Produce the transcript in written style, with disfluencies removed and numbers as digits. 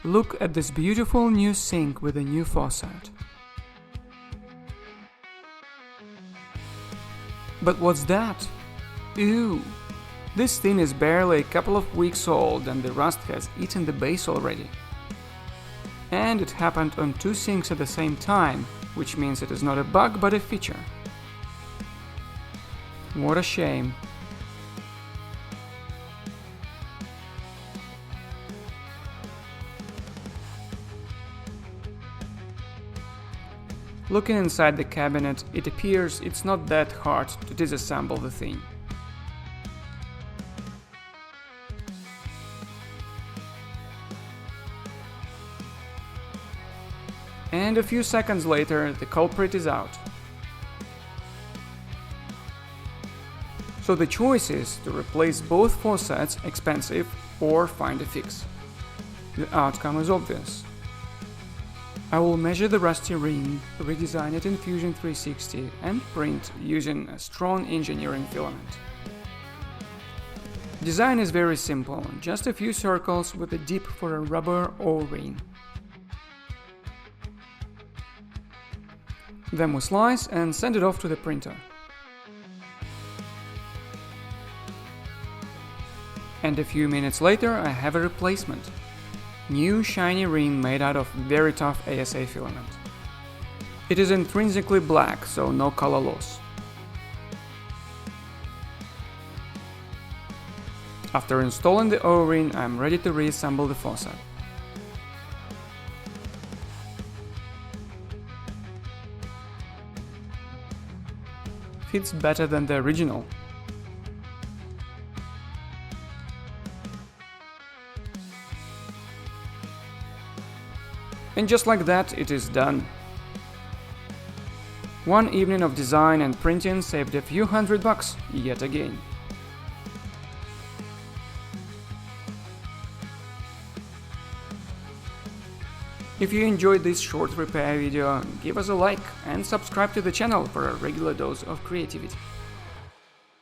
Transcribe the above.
Look at this beautiful new sink with a new faucet. But what's that? Ew! This thing is barely a couple of weeks old and the rust has eaten the base already. And it happened on two sinks at the same time, which means it is not a bug but a feature. What a shame. Looking inside the cabinet, it appears it's not that hard to disassemble the thing. And a few seconds later, the culprit is out. So the choice is to replace both faucets, expensive, or find a fix. The outcome is obvious. I will measure the rusty ring, redesign it in Fusion 360 and print using a strong engineering filament. Design is very simple, just a few circles with a dip for a rubber O-ring. Then we slice and send it off to the printer. And a few minutes later I have a replacement. New shiny ring made out of very tough ASA filament. It is intrinsically black, so no color loss. After installing the O-ring, I'm ready to reassemble the faucet. Fits better than the original. And just like that, it is done. One evening of design and printing saved a few $100 yet again. If you enjoyed this short repair video, give us a like and subscribe to the channel for a regular dose of creativity.